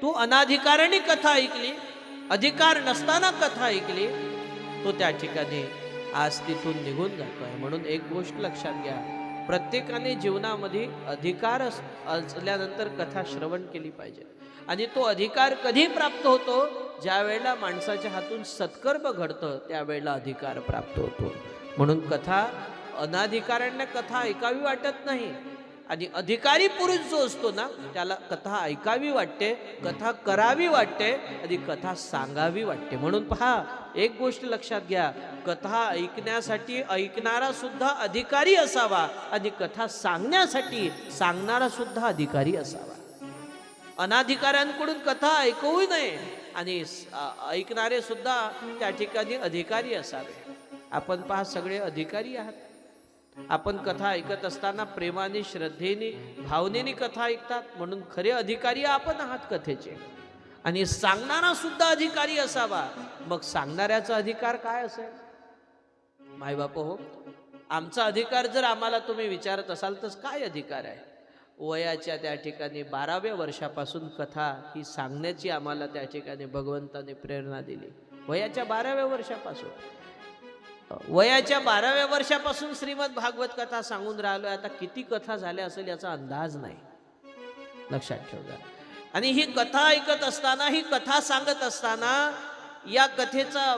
तू अनाधिकाराने कथा ऐकली, अधिकार नसताना कथा ऐकली. तो त्या ठिकाणी आज तिथून निघून जातोय. म्हणून एक गोष्ट लक्षात घ्या, प्रत्येकाने जीवनामध्ये अधिकार असल्यानंतर कथा श्रवण केली पाहिजे. आणि तो अधिकार कधी प्राप्त होतो, ज्या वेळेला माणसाच्या हातून सत्कर्म घडतं त्यावेळेला अधिकार प्राप्त होतो. म्हणून कथा अनाधिकाऱ्यांना कथा ऐकावी वाटत नाही, आणि अधिकारी पुरुष जो असतो ना त्याला कथा ऐकावी वाटते, कथा करावी वाटते आणि कथा सांगावी वाटते. म्हणून पहा एक गोष्ट लक्षात घ्या, कथा ऐकण्यासाठी ऐकणारा सुद्धा अधिकारी असावा आणि कथा सांगण्यासाठी सांगणारा सुद्धा अधिकारी असावा. अनाधिकाऱ्यांकडून कथा ऐकवू नये आणि ऐकणारे सुद्धा त्या ठिकाणी अधिकारी असावे. आपण पहा सगळे अधिकारी आहात. आपण कथा ऐकत असताना प्रेमाने, श्रद्धेने, भावनेने कथा ऐकतात, म्हणून खरे अधिकारी आपण आहात कथेचे. आणि सांगणारा सुद्धा अधिकारी असावा. मग सांगणाऱ्याचा अधिकार काय असेल. मायबाप हो, आमचा अधिकार जर आम्हाला तुम्ही विचारत असाल तर काय अधिकार आहे. वयाच्या त्या ठिकाणी 12व्या वर्षापासून कथा ही सांगण्याची आम्हाला त्या ठिकाणी भगवंताने प्रेरणा दिली. वयाच्या 12व्या वर्षापासून वयाच्या 12व्या वर्षापासून श्रीमद भागवत कथा सांगून राहिलोय. आता किती कथा झाल्या असेल याचा अंदाज नाही, लक्षात ठेवा. आणि ही कथा ऐकत असताना, ही कथा सांगत असताना या कथेचा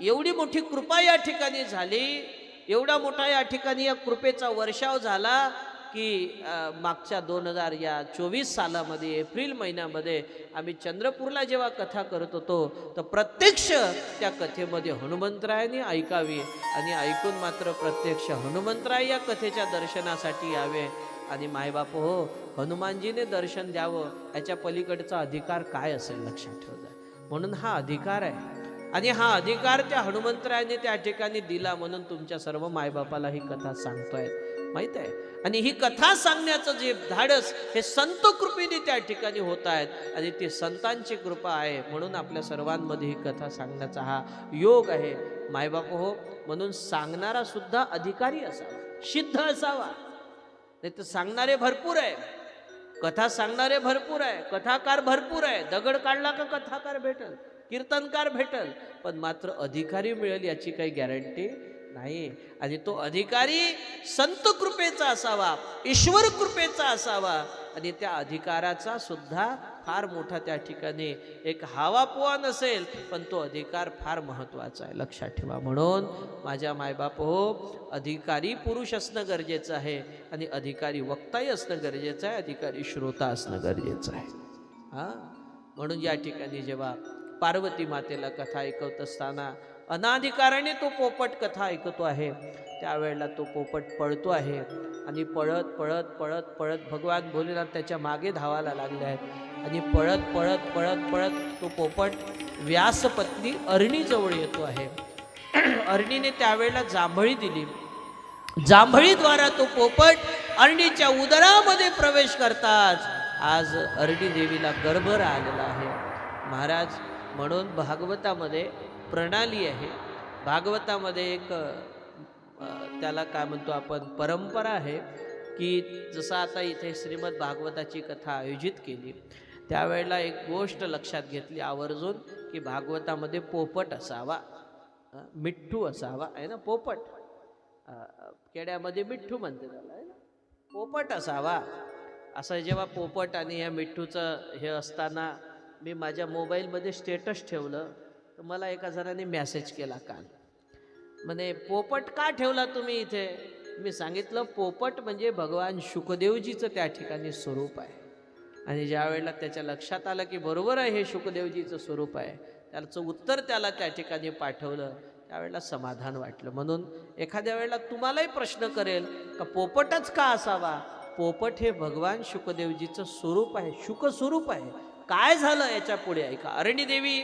एवढी मोठी कृपा या ठिकाणी झाली, एवढा मोठा या ठिकाणी या कृपेचा वर्षाव झाला की मागच्या 2024 सालामध्ये एप्रिल महिन्यामध्ये आम्ही चंद्रपूरला जेव्हा कथा करत होतो तर प्रत्यक्ष त्या कथेमध्ये हनुमंतरायांनी ऐकावी आणि ऐकून मात्र प्रत्यक्ष हनुमंतराय या कथेच्या दर्शनासाठी यावे. आणि मायबाप हो, हनुमानजीने दर्शन द्यावं याच्या पलीकडचा अधिकार काय असेल, लक्षात ठेवा. म्हणून हा अधिकार आहे आणि हा अधिकार त्या हनुमंतरायाने त्या ठिकाणी दिला, म्हणून तुमच्या सर्व मायबापाला ही कथा सांगतोय, माहित आहे. आणि ही कथा सांगण्याचं जे धाडस हे संत कृपेने त्या ठिकाणी होत आहेत आणि ती संतांची कृपा आहे, म्हणून आपल्या सर्वांमध्ये ही कथा सांगण्याचा हा योग आहे. मायबाप हो, म्हणून सांगणारा सुद्धा अधिकारी असावा, सिद्ध असावा. नाही तर सांगणारे भरपूर आहे, कथा सांगणारे भरपूर आहे, कथाकार भरपूर आहे. दगड काढला का कथाकार भेटल, कीर्तनकार भेटल, पण मात्र अधिकारी मिळेल याची काही गॅरंटी नाही. आणि तो अधिकारी संत कृपेचा असावा, ईश्वर कृपेचा असावा. आणि त्या अधिकाराचा सुद्धा फार मोठा त्या ठिकाणी एक हावापुवा नसेल, पण तो अधिकार फार महत्वाचा आहे, लक्षात ठेवा. म्हणून माझ्या मायबाप हो, अधिकारी पुरुष असणं गरजेचं आहे आणि अधिकारी वक्ताही असणं गरजेचं आहे, अधिकारी श्रोता असणं गरजेचं आहे. म्हणून या ठिकाणी जेव्हा पार्वती मातेला कथा ऐकवत असताना अनाधिकाराने तो पोपट कथा ऐकतो आहे, त्यावेळेला तो पोपट पळतो आहे आणि पळत पळत पळत पळत भगवान भोलेनाथ त्याच्या मागे धावायला लागले आहेत. आणि पळत पळत पळत पळत तो पोपट व्यासपत्नी अरणीजवळ येतो आहे. अरणीने त्यावेळेला जांभळी दिली, जांभळीद्वारा तो पोपट अरणीच्या उदरामध्ये प्रवेश करताच आज अरणी देवीला गर्भ आलेला आहे. महाराज, म्हणून भागवतामध्ये प्रणाली आहे, भागवतामध्ये एक त्याला काय म्हणतो आपण, परंपरा आहे की जसं आता इथे श्रीमद भागवताची कथा आयोजित केली त्यावेळेला एक गोष्ट लक्षात घेतली आवर्जून की भागवतामध्ये पोपट असावा, मिठ्ठू असावा, आहे ना. पोपट खेड्यामध्ये मिठ्ठू म्हणते त्याला, आहे ना. पोपट असावा. असं जेव्हा पोपट आणि ह्या मिठ्ठूचं हे असताना मी माझ्या मोबाईलमध्ये स्टेटस ठेवलं तर मला एका जणाने मेसेज केला काल, म्हणे पोपट का ठेवला तुम्ही इथे. मी सांगितलं पोपट म्हणजे भगवान शुकदेवजीचं त्या ठिकाणी स्वरूप आहे. आणि ज्या वेळेला त्याच्या लक्षात आलं की बरोबर आहे हे शुकदेवजीचं स्वरूप आहे, त्याचं उत्तर त्याला त्या ठिकाणी पाठवलं, त्यावेळेला समाधान वाटलं. म्हणून एखाद्या वेळेला तुम्हालाही प्रश्न करेल का पोपटच का असावा. पोपट हे भगवान शुकदेवजीचं स्वरूप आहे, शुक स्वरूप आहे. काय झालं याच्या पुढे ऐका. अरणी देवी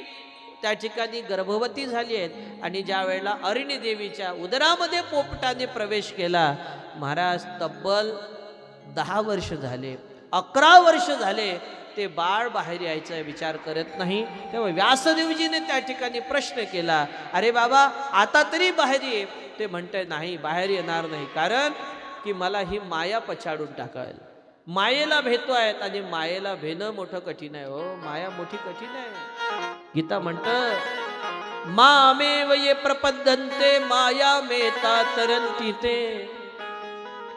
त्या ठिकाणी गर्भवती झाली आहेत आणि ज्या वेळेला अरणी देवीच्या उदरामध्ये पोपटाने प्रवेश केला, महाराज तब्बल 10 वर्ष झाले, 11 वर्ष झाले ते बाळ बाहेर यायचा विचार करत नाही. तेव्हा व्यासदेवजीने त्या ठिकाणी प्रश्न केला, अरे बाबा आता तरी बाहेर ये. ते म्हणते नाही, बाहेर येणार नाही, कारण की मला ही माया पछाडून टाकाल. मायेला भेटतो आहेत आणि मायेला भेणं मोठं कठीण आहे हो, माया मोठी कठीण आहे. गीता म्हणतं मामेव ये प्रपद्यन्ते माया मेता तरंती ते.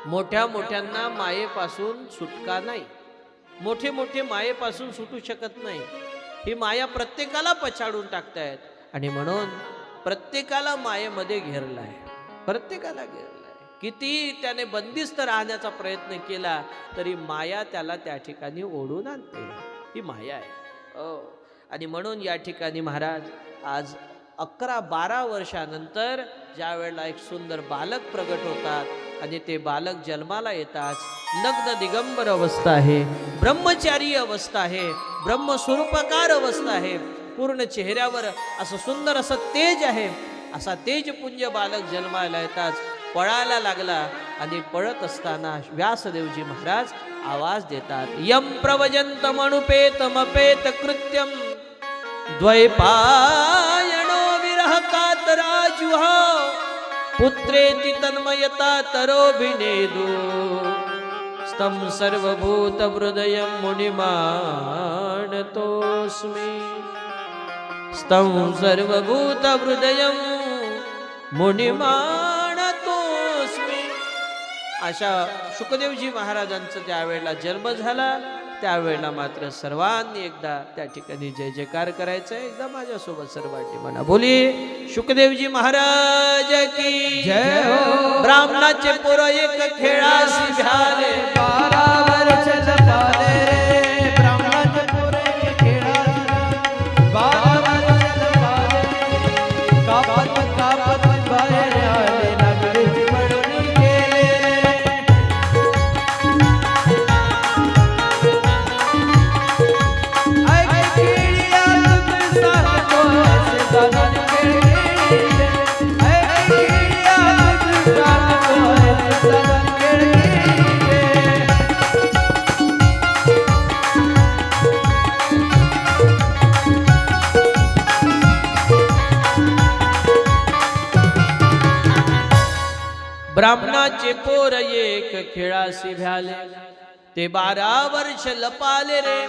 मोठ्या मोठ्यांना मायेपासून सुटका नाही, मोठे मोठे मायेपासून सुटू शकत नाही. ही माया प्रत्येकाला पछाडून टाकतायत आणि म्हणून प्रत्येकाला मायेमध्ये घेरलाय, प्रत्येकाला घेरलाय. किती त्याने बंदिस्त राहण्याचा प्रयत्न केला तरी माया त्याला त्या ठिकाणी ओढून आणते, ही माया आहे. आणि म्हणून या ठिकाणी महाराज आज 11-12 वर्षानंतर ज्या वेळेला एक सुंदर बालक प्रगट होतात आणि ते बालक जन्माला येतात, नग्न दिगंबर अवस्था आहे, ब्रह्मचारी अवस्था आहे, ब्रह्मस्वरूपाकार अवस्था आहे, पूर्ण चेहऱ्यावर असं सुंदर असं तेज आहे. असा तेजपुंज बालक जन्माला येताच पळायला लागला आणि पळत असताना व्यासदेवजी महाराज आवाज देतात, यम प्रवजंतमनुपेतमपेत कृत्यम द्वैपायनो विरह कातराजुहा पुत्रेति तन्मयता तरोभिनेदु स्तम सर्वभूत हृदयं मुनिमानतोस्मि स्तम सर्वभूत हृदयं मुनिमान तोस्मी. अशा शुकदेवजी महाराजांचा त्यावेळेला जन्म झाला. त्यावेळेला मात्र सर्वांनी एकदा त्या ठिकाणी जय जयकार करायचा. एकदा माझ्यासोबत सर्वांनी म्हणा, बोली शुकदेवजी महाराज की जय हो. ब्राह्मणाचे पोर एक खेळासी झाले. 12 वर्ष जपाले रे ब्राह्मणाचे पोरे खेळासी. 12 वर्ष जपाले कापत कापत बाहेर आले नागरीची पडणी केले रे. ऐक किडिया तुझ सांगतो असे दानन केले. ऐक किडिया तुझ सांगतो असे दानन केले. ब्राह्मणाचे पोर एक खेळासी भ्याले. ते 12 वर्ष लपाले रे.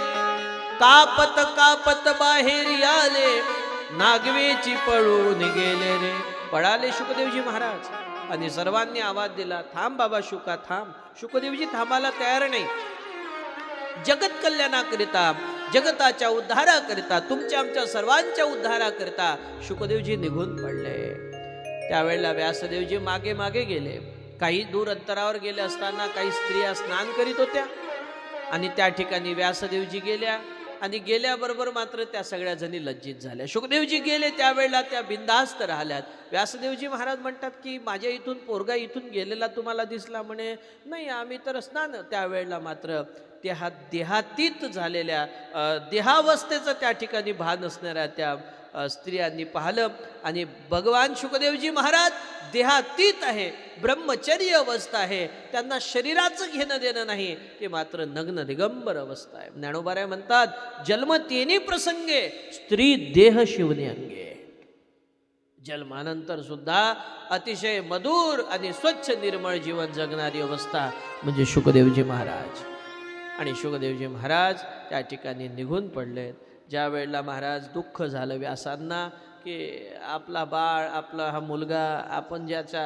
कापत कापत बाहेर आले नागवेची पळून गेले रे. पळाले शुकदेवजी महाराज आणि सर्वांनी आवाज दिला, थांब बाबा शुका थांब. शुकदेवजी थांबायला तयार नाही. जगत कल्याणाकरिता, जगताच्या उद्धाराकरिता, तुमच्या आमच्या सर्वांच्या उद्धाराकरिता शुकदेवजी निघून पडले. त्यावेळेला व्यासदेवजी मागे मागे गेले. काही दूर अंतरावर गेले असताना काही स्त्रिया स्नान करीत होत्या आणि त्या ठिकाणी व्यासदेवजी गेल्या आणि गेल्याबरोबर मात्र त्या सगळ्या जणी लज्जित झाल्या. शुकदेवजी गेले त्यावेळेला त्या बिनधास्त राहिल्यात. व्यासदेवजी महाराज म्हणतात की माझ्या इथून पोरगा इथून गेलेला तुम्हाला दिसला. म्हणे नाही आम्ही तर स्नान. त्यावेळेला मात्र देहातीत झालेल्या देहावस्थेचं त्या ठिकाणी भान असणाऱ्या त्या स्त्रियांनी पाहिलं आणि भगवान शुकदेवजी महाराज देहातीत आहे, ब्रह्मचर्य अवस्था आहे, त्यांना शरीराचं घेणं देणं नाही, ते मात्र नग्न दिगंबर अवस्था आहे. ज्ञानोबाराय म्हणतात, जन्म तेनी प्रसंगे स्त्री देह शिवने अंगे. जन्मानंतर सुद्धा अतिशय मधुर आणि स्वच्छ निर्मळ जीवन जगणारी अवस्था म्हणजे शुकदेवजी महाराज. आणि शुकदेवजी महाराज त्या ठिकाणी निघून पडलेत. ज्या वेळेला महाराज दुःख झालं व्यासांना की आपला बाळ, आपला हा मुलगा, आपण ज्याचा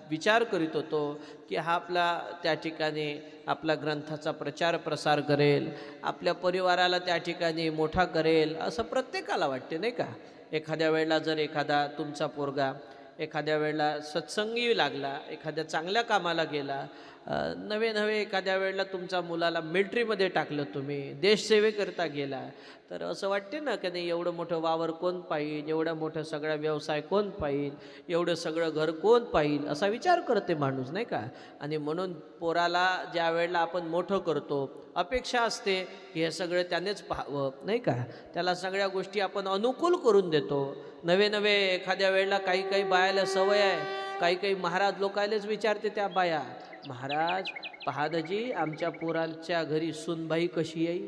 विचार करीत होतो की हा आपला त्या ठिकाणी आपला ग्रंथाचा प्रचार प्रसार करेल, आपल्या परिवाराला त्या ठिकाणी मोठा करेल, असं प्रत्येकाला वाटते नाही का. एखाद्या वेळेला जर एखादा तुमचा पोरगा एखाद्या वेळेला सत्संगी लागला, एखाद्या चांगल्या कामाला गेला, नवे एखाद्या वेळेला तुमच्या मुलाला मिलिटरीमध्ये टाकलं, तुम्ही देशसेवेकरता गेला, तर असं वाटते ना की नाही एवढं मोठं वावर कोण पाहिल, एवढा मोठा सगळा व्यवसाय कोण पाहिल, एवढं सगळं घर कोण पाहिल, असा विचार करते माणूस नाही का. आणि म्हणून पोराला ज्या वेळेला आपण मोठं करतो अपेक्षा असते की हे सगळं त्यानेच पाहावं नाही का. त्याला सगळ्या गोष्टी आपण अनुकूल करून देतो. नवे एखाद्या वेळेला काही बायाला सवय आहे, काही महाराज लोकायलाच विचारते त्या बाया, महाराज पहादजी आमच्या पोरांच्या घरी सूनबाई कशी येईल.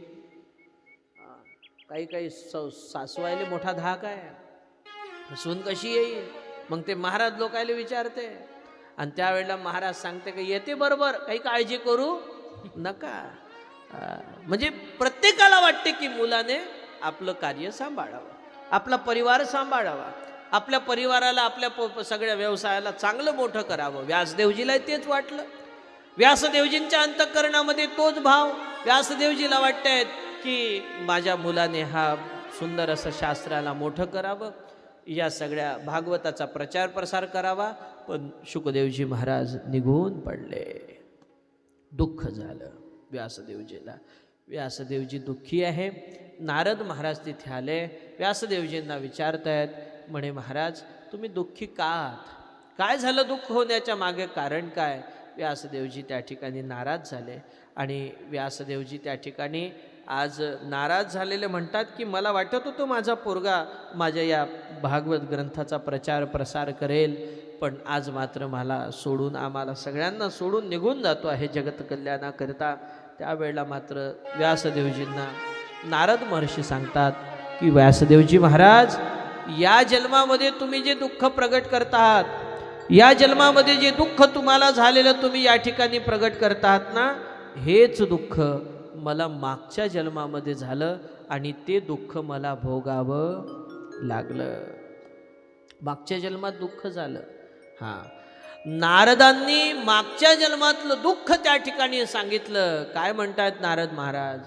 काही सासवायला मोठा धाक आहे, सून कशी येईल. मग ते महाराज लोकायला विचारते आणि त्यावेळेला महाराज सांगते की येते बरोबर, काही काळजी करू नका. म्हणजे प्रत्येकाला वाटते की मुलाने आपलं कार्य सांभाळावं, आपला परिवार सांभाळावा, आपल्या परिवाराला, आपल्या सगळ्या व्यवसायाला चांगलं मोठं करावं. व्यासदेवजीला तेच वाटलं. व्यासदेवजींच्या अंतःकरणामध्ये तोच भाव. व्यासदेवजीला वाटतायत की माझ्या मुलाने हा सुंदर असं शास्त्राला मोठं करावं, या सगळ्या भागवताचा प्रचार प्रसार करावा. पण शुकदेवजी महाराज निघून पडले. दुःख झालं व्यासदेवजीला. व्यासदेवजी दुःखी आहे. नारद महाराज तिथे आले, व्यासदेवजींना विचारतायत, म्हणे महाराज तुम्ही दुःखी का आहात, काय झालं, दुःख होण्याच्या मागे कारण काय. व्यासदेवजी त्या ठिकाणी नाराज झाले आणि व्यासदेवजी त्या ठिकाणी आज नाराज झालेले म्हणतात की मला वाटत होतं माझा पोरगा माझ्या या भागवत ग्रंथाचा प्रचार प्रसार करेल, पण आज मात्र मला सोडून, आम्हाला सगळ्यांना सोडून निघून जातो आहे जगत कल्याणाकरिता. त्यावेळेला मात्र व्यासदेवजींना नारद महर्षी सांगतात की व्यासदेवजी महाराज या जन्मामध्ये तुम्ही जे दुःख प्रगट करत आहात, या जन्मामध्ये जे दुःख तुम्हाला झालेलं तुम्ही या ठिकाणी प्रगट करतात ना, हेच दुःख मला मागच्या जन्मामध्ये झालं आणि ते दुःख मला भोगावं लागलं. मागच्या जन्मात दुःख झालं, हा, नारदांनी मागच्या जन्मातलं दुःख त्या ठिकाणी सांगितलं. काय म्हणतात नारद महाराज?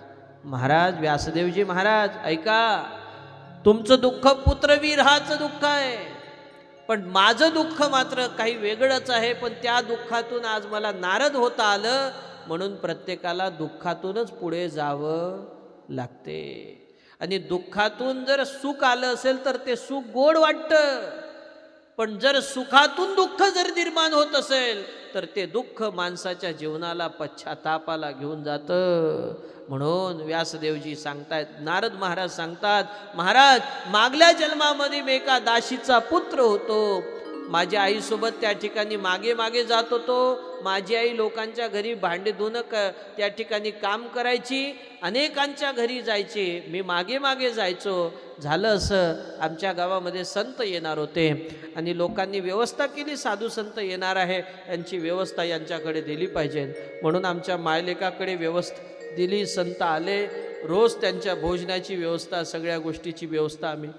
महाराज व्यासदेवजी महाराज ऐका, तुमचं दुःख पुत्रविरहाचं दुःख आहे, पण माझं दुःख मात्र काही वेगळंच आहे. पण त्या दुःखातून आज मला नारद होता आलं, म्हणून प्रत्येकाला दुःखातूनच पुढे जावं लागते. आणि दुःखातून जर सुख आलं असेल तर ते सुख गोड वाटतं, पण जर सुखातून दुःख जर निर्माण होत असेल तर ते दुःख माणसाच्या जीवनाला पश्चातापाला घेऊन जातं. म्हणून व्यासदेवजी सांगतायत, नारद महाराज सांगतात, महाराज मागल्या जन्मामध्ये मी एका दासीचा पुत्र होतो. माझ्या आईसोबत त्या ठिकाणी मागे मागे जात होतो. माझी आई लोकांच्या घरी भांडे धुणं त्या ठिकाणी काम करायची, अनेकांच्या घरी जायची, मी मागे मागे जायचो. झालं असं, आमच्या गावामध्ये संत येणार होते आणि लोकांनी व्यवस्था केली, साधू संत येणार आहे, यांची व्यवस्था यांच्याकडे दिली पाहिजे, म्हणून आमच्या मायलेकाकडे व्यवस्था दिली. संत आले, रोज त्यांच्या भोजनाची व्यवस्था, सगळ्या गोष्टीची व्यवस्था आम्ही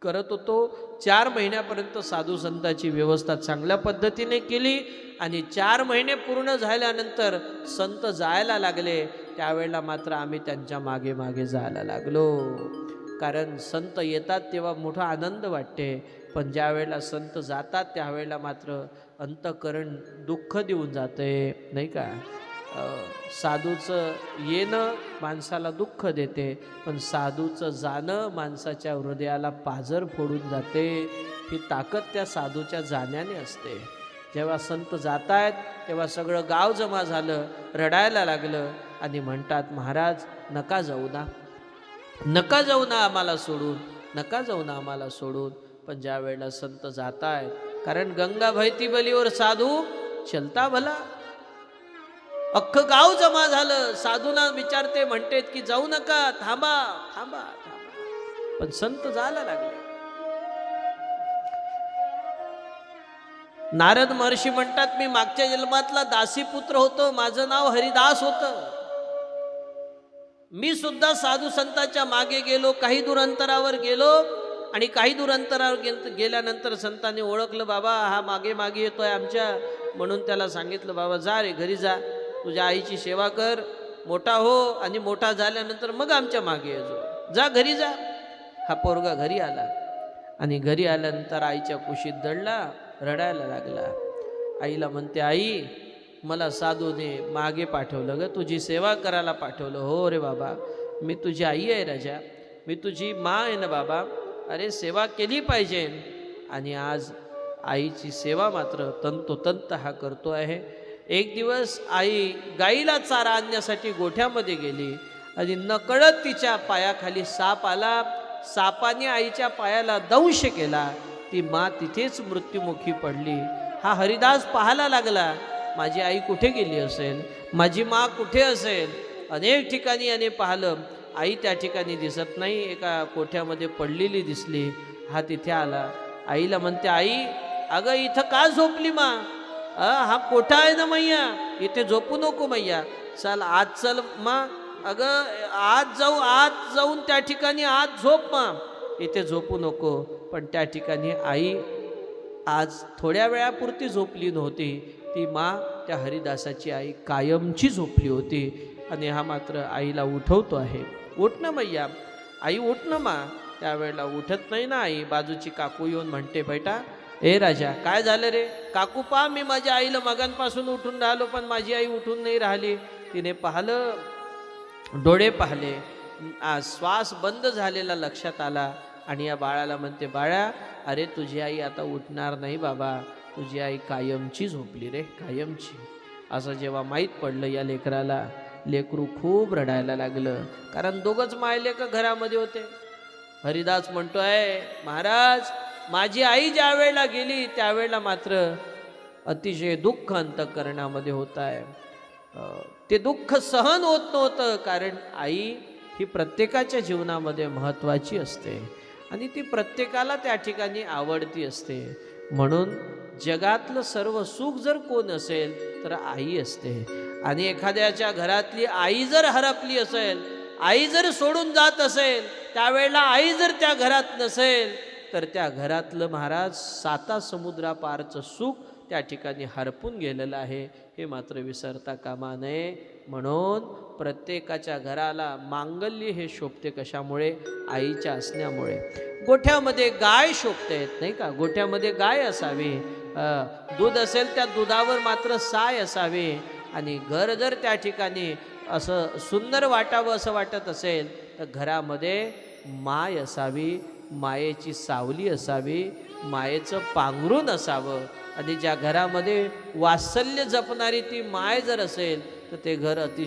करत होतो. 4 महिन्यापर्यंत साधू संतांची व्यवस्था चांगल्या पद्धतीने केली. आणि 4 महिने पूर्ण झाल्यानंतर संत जायला लागले, त्यावेळेला मात्र आम्ही त्यांच्या मागे मागे जायला लागलो. कारण संत येतात तेव्हा मोठा आनंद वाटते, पण ज्या वेळेला संत जातात त्यावेळेला मात्र अंतःकरण दुःख देऊन जाते, नाही का? साधूचं येणं माणसाला दुःख देते, पण साधूचं जाणं माणसाच्या हृदयाला पाझर फोडून जाते. ही ताकद त्या साधूच्या जाण्याने असते. जेव्हा संत जात आहेत तेव्हा सगळं गाव जमा झालं, रडायला लागलं आणि म्हणतात, महाराज नका जाऊ ना, नका जाऊ ना आम्हाला सोडून, नका जाऊ ना आम्हाला सोडून. पण ज्या वेळेला संत जात आहेत, कारण गंगा बहती बलीवर साधू चलता भला, अख्खं गाव जमा झालं, साधूंना विचारते, म्हणतेत की जाऊ नका, थांबा थांबा थांबा, पण संत जायला लागले. नारद महर्षी म्हणतात, मी मागच्या जन्मातला दासी पुत्र होतो, माझं नाव हरिदास होतं. मी सुद्धा साधू संतांच्या मागे गेलो, काही दूर अंतरावर गेलो, आणि काही दूर अंतरावर गेल्यानंतर संतांनी ओळखलं, बाबा हा मागे मागे येतोय आमच्या, म्हणून त्याला सांगितलं, बाबा जा रे घरी जा, तुझ्या आईची सेवा कर, मोठा हो, आणि मोठा झाल्यानंतर मग आमच्या मागे येजो, जा घरी जा. हा पोरगा घरी आला आणि घरी आल्यानंतर आईच्या कुशीत दडला, रडायला लागला. आईला म्हणते, आई मला साधूने मागे पाठवलं ग, तुझी सेवा करायला पाठवलं. हो रे बाबा, मी तुझी आई आहे राजा, मी तुझी माँ आहे ना बाबा, अरे सेवा केली पाहिजे. आणि आज आईची सेवा मात्र तंतोतंत हा करतो आहे. एक दिवस आई गाईला चारा आणण्यासाठी गोठ्यामध्ये गेली आणि नकळत तिच्या पायाखाली साप आला. सापाने आईच्या पायाला दंश केला, ती माँ तिथेच मृत्युमुखी पडली. हा हरिदास पाहायला लागला, माझी आई कुठे गेली असेल, माझी माँ कुठे असेल. अनेक ठिकाणी याने पाहिलं, आई त्या ठिकाणी दिसत नाही, एका कोठ्यामध्ये पडलेली दिसली. हा तिथे आला, आईला म्हणते, आई अगं इथं का झोपली माँ? हा कोठा आहे ना मैया, इथे झोपू नको मैया, चल आज चल माँ, अगं आज जाऊन त्या ठिकाणी आज झोप माँ, इथे झोपू नको. पण त्या ठिकाणी आई आज थोड्या वेळापुरती झोपली नव्हती, ती माँ त्या हरिदासाची आई कायमची झोपली होती. आणि हा मात्र आईला उठवतो आहे, उठ ना मैया, आई उठ ना माँ. त्यावेळेला उठत नाही ना आई. बाजूची काकू येऊन म्हणते, बेटा ए राजा काय झालं रे? काकू पहा, मी माझ्या आईला मगांपासून उठून राहिलो, पण माझी आई उठून नाही राहिली. तिने पाहिलं, डोळे पाहिले, श्वास बंद झालेला लक्षात आला. आणि या बाळाला म्हणते, बाळा अरे तुझी आई आता उठणार नाही बाबा, तुझी आई कायमची झोपली रे, कायमची. असं जेव्हा माहीत पडलं या लेकराला, लेकरू खूप रडायला लागलं, कारण दोघंच मायलेक घरामध्ये होते. हरिदास म्हणतोय, महाराज माझी आई ज्या वेळेला गेली त्यावेळेला मात्र अतिशय दुःख अंतःकरणामध्ये होत आहे. ते दुःख सहन होत नव्हतं, कारण आई ही प्रत्येकाच्या जीवनामध्ये महत्त्वाची असते आणि ती प्रत्येकाला त्या ठिकाणी आवडती असते. म्हणून जगातलं सर्व सुख जर कोण असेल तर आई असते. आणि एखाद्याच्या घरातली आई जर हरपली असेल, आई जर सोडून जात असेल, त्यावेळेला आई जर त्या घरात नसेल तर त्या घरातलं महाराज 7 समुद्रापारचं सुख त्या ठिकाणी हरपून गेलेलं आहे, हे मात्र विसरता कामा नये. म्हणून प्रत्येकाच्या घराला मांगल्य हे शोभते कशामुळे? आईच्या असण्यामुळे. गोठ्यामध्ये गाय शोभते नाही का? गोठ्यामध्ये गाय असावी, दूध असेल त्या दुधावर मात्र साय असावी, आणि घर जर त्या ठिकाणी असं सुंदर वाटावं असं वाटत असेल तर घरामध्ये माय असावी, मायेची सावली असावी, मायेचं पांघरून असावं. आणि ज्या घरामध्ये वात्सल्य जपणारी ती माय जर असेल तर ते घर अतिशय